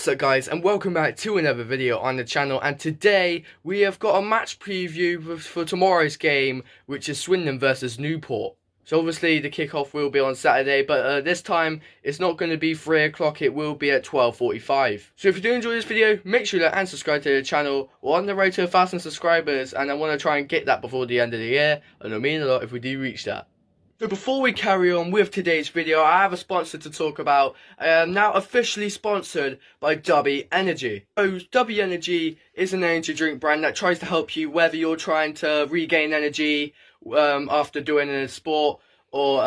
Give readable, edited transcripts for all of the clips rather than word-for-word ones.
What's up guys, and welcome back to another video on the channel, and today we have got a match preview for tomorrow's game, which is Swindon versus Newport. So obviously the kickoff will be on Saturday, but this time it's not going to be 3 o'clock, it will be at 12:45. So if you do enjoy this video, make sure you like and subscribe to the channel. We're on the road to 1,000 subscribers, and I want to try and get that before the end of the year, and it'll mean a lot if we do reach that. So before we carry on with today's video, I have a sponsor to talk about. I am now officially sponsored by W Energy. So W Energy is an energy drink brand that tries to help you whether you're trying to regain energy after doing a sport or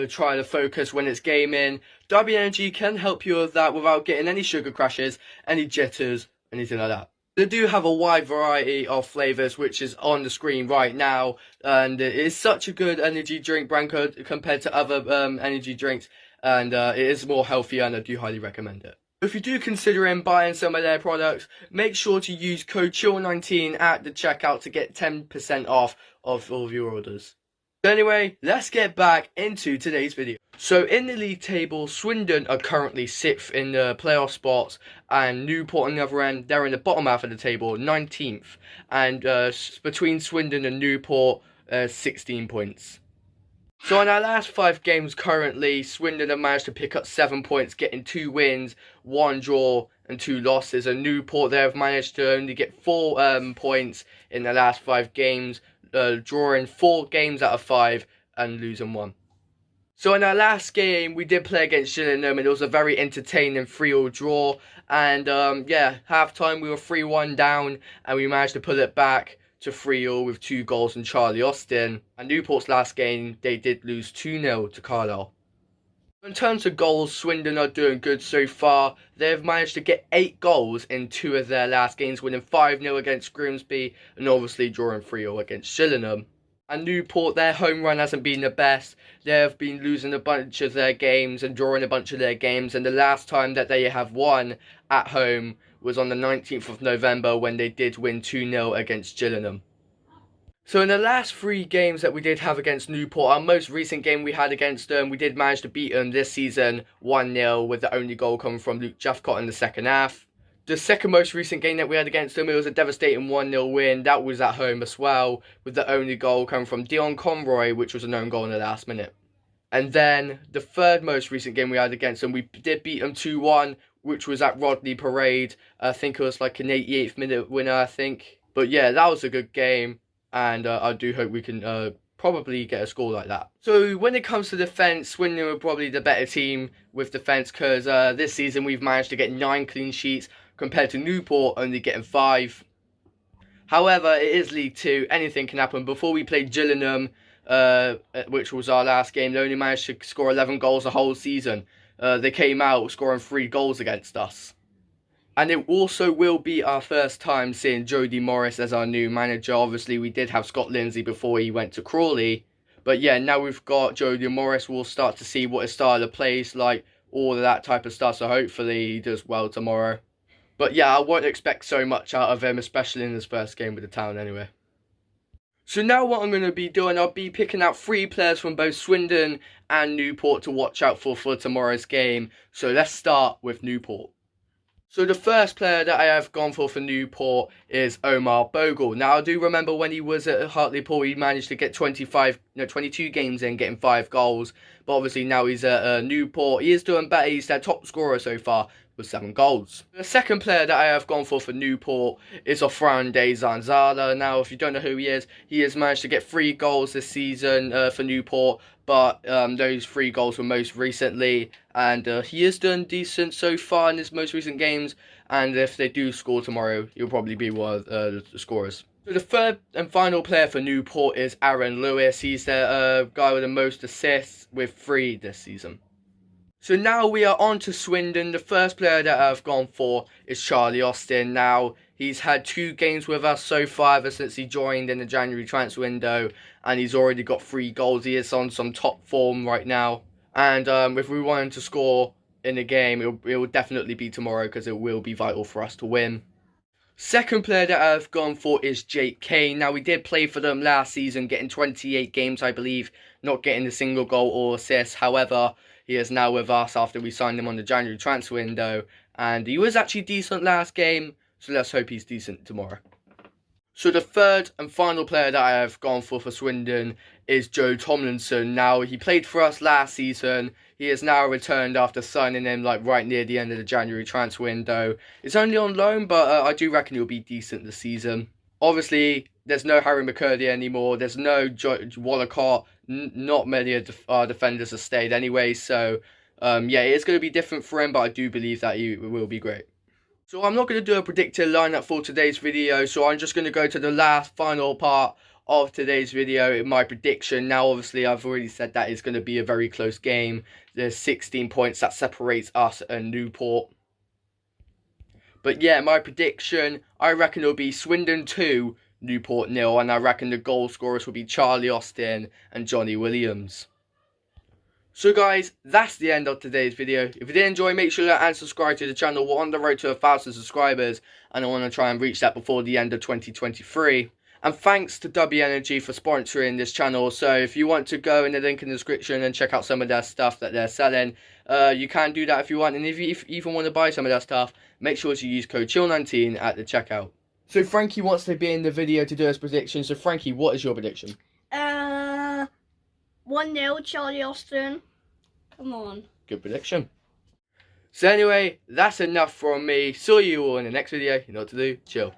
trying to focus when it's gaming. W Energy can help you with that without getting any sugar crashes, any jitters, anything like that. They do have a wide variety of flavours, which is on the screen right now, and it is such a good energy drink brand compared to other energy drinks, and it is more healthier, and I do highly recommend it. If you do consider buying some of their products, make sure to use code CHILL19 at the checkout to get 10% off of all of your orders. So anyway, let's get back into today's video. So in the league table, Swindon are currently 6th in the playoff spots, and Newport on the other end, they're in the bottom half of the table, 19th. And between Swindon and Newport, 16 points. So in our last 5 games currently, Swindon have managed to pick up 7 points, getting 2 wins, 1 draw and 2 losses. And Newport, they have managed to only get 4 points in the last 5 games, drawing 4 games out of 5 and losing 1. So in our last game, we did play against Gillingham, and it was a very entertaining 3-3 draw. And yeah, half time we were 3-1 down, and we managed to pull it back to 3-3 with 2 goals from Charlie Austin. And Newport's last game, they did lose 2-0 to Carlisle. In terms of goals, Swindon are doing good so far. They've managed to get 8 goals in 2 of their last games, winning 5-0 against Grimsby and obviously drawing 3-0 against Gillingham. And Newport, their home run hasn't been the best. They have been losing a bunch of their games and drawing a bunch of their games. And the last time that they have won at home was on the 19th of November when they did win 2-0 against Gillingham. So in the last 3 games that we did have against Newport, our most recent game we had against them, we did manage to beat them this season 1-0 with the only goal coming from Luke Jeffcott in the second half. The second most recent game that we had against them, it was a devastating 1-0 win. That was at home as well, with the only goal coming from Dion Conroy, which was an own goal in the last minute. And then the third most recent game we had against them, we did beat them 2-1, which was at Rodney Parade. I think it was like an 88th minute winner, I think. But yeah, that was a good game, and I do hope we can probably get a score like that. So when it comes to defence, Swindon are probably the better team with defence, because this season we've managed to get 9 clean sheets, compared to Newport only getting 5. However, it is League 2, anything can happen. Before we played Gillingham, which was our last game, they only managed to score 11 goals the whole season. They came out scoring 3 goals against us. And it also will be our first time seeing Jody Morris as our new manager. Obviously, we did have Scott Lindsay before he went to Crawley. But yeah, now we've got Jody Morris, we'll start to see what his style of play is like, all of that type of stuff. So hopefully he does well tomorrow. But yeah, I won't expect so much out of him, especially in his first game with the town anyway. So now what I'm going to be doing, I'll be picking out 3 players from both Swindon and Newport to watch out for tomorrow's game. So let's start with Newport. So the first player that I have gone for Newport is Omar Bogle. Now I do remember when he was at Hartlepool, he managed to get 22 games in, getting 5 goals. But obviously now he's at Newport. He is doing better. He's their top scorer so far with 7 goals. The second player that I have gone for Newport is Ofrande Zanzala. Now, if you don't know who he has managed to get 3 goals this season for Newport, but those 3 goals were most recently, and he has done decent so far in his most recent games, and if they do score tomorrow, he'll probably be one of the scorers. So the third and final player for Newport is Aaron Lewis. He's the guy with the most assists with 3 this season. So now we are on to Swindon. The first player that I've gone for is Charlie Austin. Now, he's had 2 games with us so far ever since he joined in the January transfer window, and he's already got 3 goals. He is on some top form right now. And if we want him to score in the game, it will definitely be tomorrow, because it will be vital for us to win. Second player that I've gone for is Jake Kane. Now, we did play for them last season, getting 28 games, I believe, not getting a single goal or assist. However, he is now with us after we signed him on the January transfer window, and he was actually decent last game, so let's hope he's decent tomorrow. So the third and final player that I have gone for Swindon is Joe Tomlinson. Now, he played for us last season. He has now returned after signing him like right near the end of the January transfer window. It's only on loan, but I do reckon he'll be decent this season. Obviously, there's no Harry McCurdy anymore. There's no Wallacott. Not many defenders have stayed anyway. So, yeah, it's going to be different for him, but I do believe that he will be great. So I'm not going to do a predicted lineup for today's video, so I'm just going to go to the final part of today's video, my prediction. Now, obviously, I've already said that it's going to be a very close game. There's 16 points that separates us and Newport. But yeah, my prediction, I reckon it'll be Swindon 2, Newport 0, and I reckon the goal scorers will be Charlie Austin and Johnny Williams. So guys, that's the end of today's video. If you did enjoy, make sure to like and subscribe to the channel. We're on the road to 1,000 subscribers, and I want to try and reach that before the end of 2023. And thanks to W Energy for sponsoring this channel. So if you want to go in the link in the description and check out some of their stuff that they're selling, you can do that if you want. And if you even want to buy some of their stuff, make sure to use code CHILL19 at the checkout. So Frankie wants to be in the video to do his prediction. So Frankie, what is your prediction? 1-0 Charlie Austin. Come on. Good prediction. So anyway, that's enough from me. See you all in the next video. You know what to do. Chill.